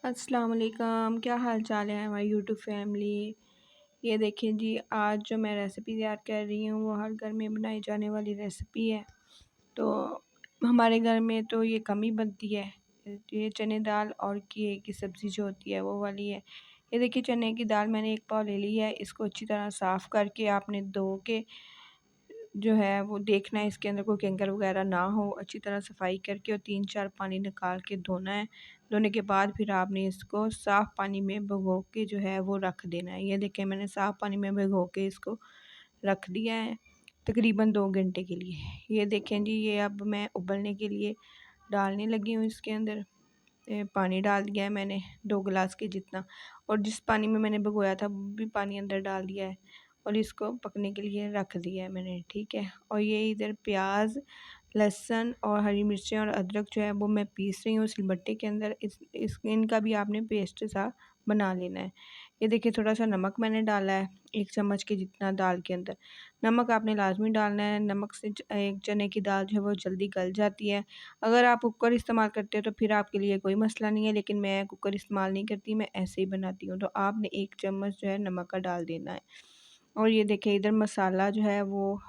अस्सलाम वालेकुम, क्या हाल चाल है हमारी यूट्यूब फैमिली। ये देखिए जी, आज जो मैं रेसिपी तैयार कर रही हूँ वो हर घर में बनाई जाने वाली रेसिपी है। तो हमारे घर में तो ये कम ही बनती है। ये चने दाल और की सब्ज़ी जो होती है वो वाली है। ये देखिए, चने की दाल मैंने 1 पाव ले ली है। इसको अच्छी तरह साफ़ करके आपने धो के जो है वो देखना है इसके अंदर कोई कंकर वगैरह ना हो। अच्छी तरह सफाई करके और 3-4 पानी निकाल के धोना है। धोने के बाद फिर आपने इसको साफ़ पानी में भिगो के जो है वो रख देना है। ये देखें, मैंने साफ़ पानी में भिगो के इसको रख दिया है तकरीबन 2 घंटे के लिए। ये देखें जी, ये अब मैं उबलने के लिए डालने लगी हूँ इसके अंदर। पानी डाल दिया है मैंने 2 गिलास के जितना, और जिस पानी में मैंने भिगोया था वो भी पानी अंदर डाल दिया है और इसको पकने के लिए रख दिया है मैंने, ठीक है। और ये इधर प्याज, लहसुन और हरी मिर्चें और अदरक जो है वो मैं पीस रही हूँ सिलबट्टे के अंदर। इनका भी आपने पेस्ट सा बना लेना है। ये देखिए, थोड़ा सा नमक मैंने डाला है 1 चम्मच के जितना दाल के अंदर। नमक आपने लाजमी डालना है, नमक से एक चने की दाल जो है वो जल्दी गल जाती है। अगर आप कुकर इस्तेमाल करते हो तो फिर आपके लिए कोई मसला नहीं है, लेकिन मैं कुकर इस्तेमाल नहीं करती, मैं ऐसे ही बनाती हूँ। तो आपने 1 चम्मच जो है नमक का डाल देना है। और ये देखिए, इधर मसाला जो है वो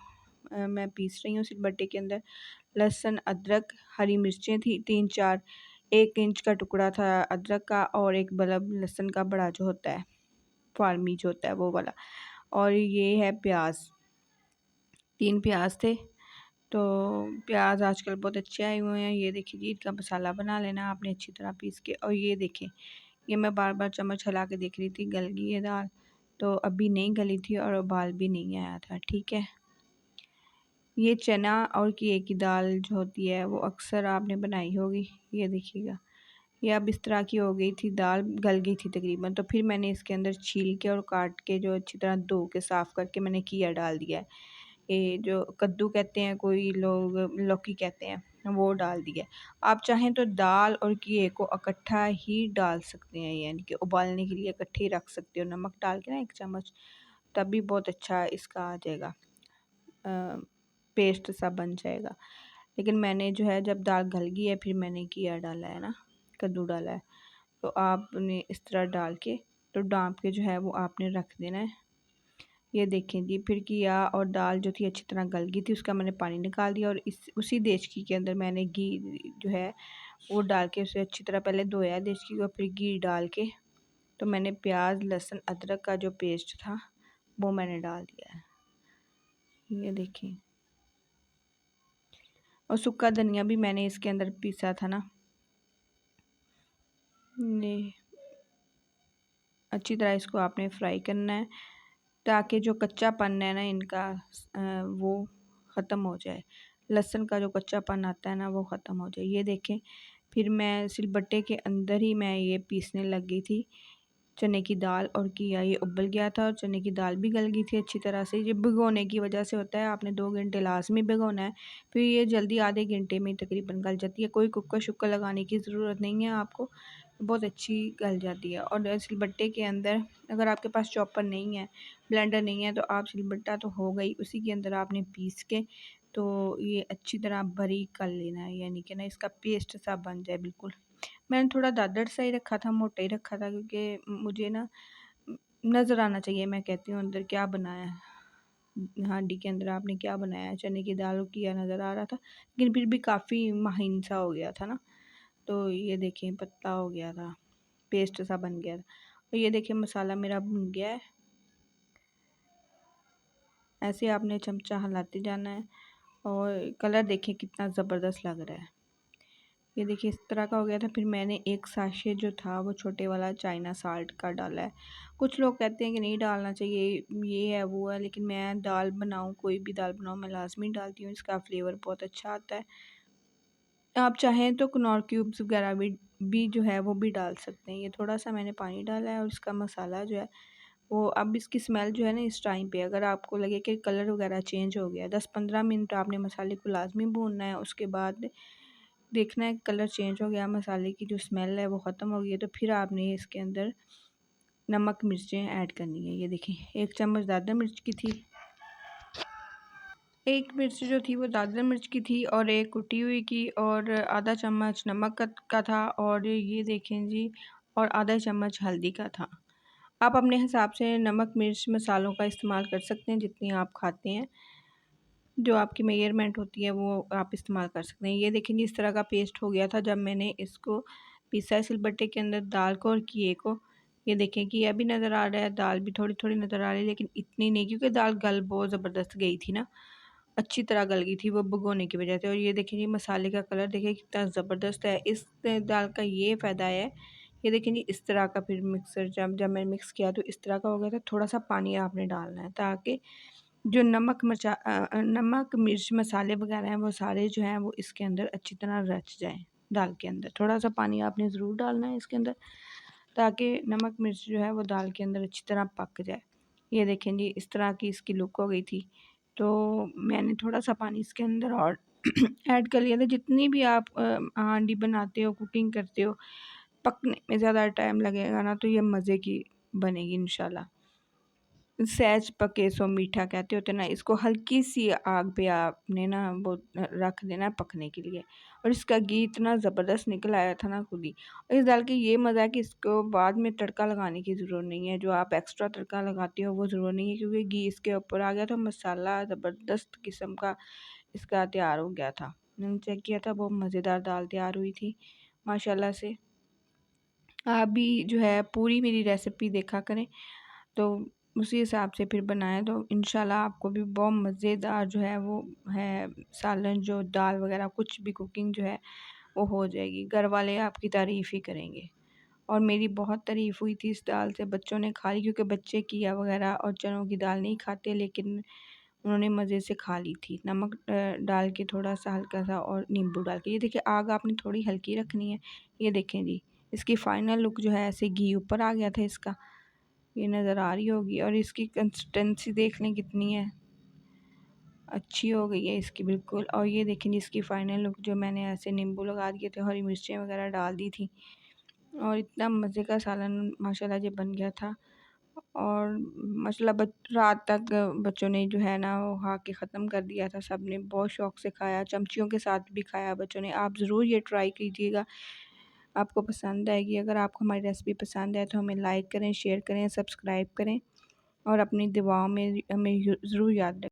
मैं पीस रही हूँ सिलबट्टे के अंदर। लहसुन, अदरक, हरी मिर्चें थी 3-4, 1 इंच का टुकड़ा था अदरक का और एक बल्ब लहसुन का बड़ा जो होता है, फार्मी जो होता है वो वाला। और ये है प्याज, 3 प्याज थे। तो प्याज आजकल बहुत अच्छे आए हुए हैं। ये देखिए जी, इनका मसाला बना लेना आपने अच्छी तरह पीस के। और ये देखें, ये मैं बार बार चम्मच हिला के देख रही थी गल गई है दाल, तो अभी नहीं गली थी और उबाल भी नहीं आया था, ठीक है। ये चना और किए की दाल जो होती है वो अक्सर आपने बनाई होगी। ये देखिएगा, ये अब इस तरह की हो गई थी दाल, गल गई थी तकरीबन। तो फिर मैंने इसके अंदर छील के और काट के जो अच्छी तरह धो के साफ़ करके मैंने किया डाल दिया है। ये जो कद्दू कहते हैं, कोई लोग लौकी कहते हैं, वो डाल दिया है। आप चाहें तो दाल और किए को इकट्ठा ही डाल सकते हैं, यानी कि उबालने के लिए इकट्ठे ही रख सकते हो, नमक डाल के ना 1 चम्मच, तब भी बहुत अच्छा इसका आ जाएगा, पेस्ट सा बन जाएगा। लेकिन मैंने जो है जब दाल गल गई है फिर मैंने किया डाला है ना, कद्दू डाला है। तो आपने इस तरह डाल के तो डाँप के जो है वो आपने रख देना है। ये देखें जी, फिर किया और दाल जो थी अच्छी तरह गल गई थी, उसका मैंने पानी निकाल दिया और इस उसी देचकी के अंदर मैंने घी जो है वो डाल के उसे अच्छी तरह पहले धोया देचकी को, फिर घी डाल के तो मैंने प्याज, लहसुन, अदरक का जो पेस्ट था वो मैंने डाल दिया है। ये देखें, और सूखा धनिया भी मैंने इसके अंदर पीसा था ना। ये अच्छी तरह इसको आपने फ्राई करना है ताकि जो कच्चापन है ना इनका वो ख़त्म हो जाए। लहसुन का जो कच्चापन आता है ना वो ख़त्म हो जाए। ये देखें, फिर मैं सिलबट्टे के अंदर ही मैं ये पीसने लग गई थी चने की दाल, और किया ये उबल गया था और चने की दाल भी गल गई थी अच्छी तरह से। ये भिगोने की वजह से होता है, आपने 2 घंटे लाजमी भिगोना है, फिर ये जल्दी आधे घंटे में तकरीबन गल जाती है। कोई कुकर शुक्कर लगाने की ज़रूरत नहीं है आपको, बहुत अच्छी गल जाती है। और सिलबट्टे के अंदर अगर आपके पास चॉपर नहीं है, ब्लेंडर नहीं है, तो आप सिलबट्टा तो हो गई, उसी के अंदर आपने पीस के तो ये अच्छी तरह बारीक कर लेना है, यानी कि ना इसका पेस्ट सा बन जाए बिल्कुल। मैंने थोड़ा दादड़ सा ही रखा था, मोटा ही रखा था, क्योंकि मुझे ना नज़र आना चाहिए, मैं कहती हूँ अंदर क्या बनाया है, हांडी के अंदर आपने क्या बनाया है। चने की दाल किया नज़र आ रहा था, लेकिन फिर भी काफ़ी महीन सा हो गया था ना। तो ये देखें, पतला हो गया था, पेस्ट सा बन गया था। और ये देखिए, मसाला मेरा भुन गया है। ऐसे आपने चमचा हिलाते जाना है और कलर देखें कितना ज़बरदस्त लग रहा है। ये देखिए, इस तरह का हो गया था। फिर मैंने एक साशे जो था वो छोटे वाला चाइना साल्ट का डाला है। कुछ लोग कहते हैं कि नहीं डालना चाहिए, ये है वो है, लेकिन मैं दाल बनाऊँ, कोई भी दाल बनाऊँ, मैं लाजमी डालती हूँ, इसका फ्लेवर बहुत अच्छा आता है। आप चाहें तो कनौर क्यूब्स वगैरह भी जो है वो भी डाल सकते हैं। ये थोड़ा सा मैंने पानी डाला है और इसका मसाला जो है वो, अब इसकी स्मेल जो है ना, इस टाइम पे अगर आपको लगे कि कलर वगैरह चेंज हो गया, 10-15 मिनट आपने मसाले को लाजमी भूनना है। उसके बाद देखना है कलर चेंज हो गया, मसाले की जो स्मेल है वो ख़त्म हो गई है, तो फिर आपने इसके अंदर नमक मिर्चें ऐड करनी है। ये देखें, 1 चम्मच दादर मिर्च की थी, 1 मिर्च जो थी वो दादर मिर्च की थी, और 1 कुटी हुई की, और आधा चम्मच नमक का था। और ये देखें जी, और आधा चम्मच हल्दी का था। आप अपने हिसाब से नमक मिर्च मसालों का इस्तेमाल कर सकते हैं जितनी आप खाते हैं, जो आपकी मेजरमेंट होती है वो आप इस्तेमाल कर सकते हैं। ये देखें जी, इस तरह का पेस्ट हो गया था जब मैंने इसको पीसा सिलबट्टे के अंदर दाल को और किए को। ये देखें कि अभी नज़र आ रहा है, दाल भी थोड़ी थोड़ी नज़र आ रही है लेकिन इतनी नहीं, क्योंकि दाल गल बहुत ज़बरदस्त गई थी ना, अच्छी तरह गल गई थी वो भगोने की वजह से। और ये देखें जी, मसाले का कलर देखिए कितना ज़बरदस्त है। इस दाल का ये फ़ायदा है, ये देखें जी, इस तरह का फिर मिक्सर जब जब मैंने मिक्स किया तो इस तरह का हो गया था। थोड़ा सा पानी आपने डालना है ताकि जो नमक मिर्च मसाले वगैरह हैं वो सारे जो हैं वो इसके अंदर अच्छी तरह रच जाएं। दाल के अंदर थोड़ा सा पानी आपने ज़रूर डालना है इसके अंदर, ताकि नमक मिर्च जो है वो दाल के अंदर अच्छी तरह पक जाए। ये देखें जी, इस तरह की इसकी लुक हो गई थी। तो मैंने थोड़ा सा पानी इसके अंदर और ऐड कर लिया था। जितनी भी आप हांडी बनाते हो, कुकिंग करते हो, पकने में ज़्यादा टाइम लगेगा ना तो ये मज़े की बनेगी इंशाल्लाह। सहज पके सो मीठा कहते होते ना, इसको हल्की सी आग पे आपने ना वो रख देना है पकने के लिए। और इसका घी इतना ज़बरदस्त निकल आया था ना खुद ही। और इस दाल के ये मज़ा है कि इसको बाद में तड़का लगाने की ज़रूरत नहीं है, जो आप एक्स्ट्रा तड़का लगाते हो वो ज़रूरत नहीं है, क्योंकि घी इसके ऊपर आ गया तो मसाला ज़बरदस्त किस्म का इसका तैयार हो गया था। मैंने चेक किया था, बहुत मज़ेदार दाल तैयार हुई थी माशाल्लाह से। आप भी जो है पूरी मेरी रेसिपी देखा करें, तो उसी हिसाब से फिर बनाएं तो इंशाल्लाह आपको भी बहुत मज़ेदार जो है वो है सालन, जो दाल वगैरह कुछ भी कुकिंग जो है वो हो जाएगी। घर वाले आपकी तारीफ़ ही करेंगे। और मेरी बहुत तारीफ़ हुई थी इस दाल से, बच्चों ने खा ली, क्योंकि बच्चे किया वगैरह और चनों की दाल नहीं खाते, लेकिन उन्होंने मज़े से खा ली थी। नमक डाल के थोड़ा सा हल्का सा और नींबू डाल के। ये देखिए, आग आपने थोड़ी हल्की रखनी है। ये देखें जी, इसकी फ़ाइनल लुक जो है ऐसे घी ऊपर आ गया था इसका, ये नज़र आ रही होगी। और इसकी कंसिस्टेंसी देख लें कितनी है, अच्छी हो गई है इसकी बिल्कुल। और ये देखें जी, इसकी फ़ाइनल लुक, जो मैंने ऐसे नींबू लगा दिए थे, हरी मिर्चें वगैरह डाल दी थी, और इतना मज़े का सालन माशाल्लाह जी बन गया था। और माशाल्लाह रात तक बच्चों ने जो है ना वो खा के ख़त्म कर दिया था। सब ने बहुत शौक़ से खाया, चमचियों के साथ भी खाया बच्चों ने। आप ज़रूर ये ट्राई कीजिएगा, आपको पसंद आएगी। अगर आपको हमारी रेसिपी पसंद आए तो हमें लाइक करें, शेयर करें, सब्सक्राइब करें, और अपनी दुआओं में हमें ज़रूर याद रखें।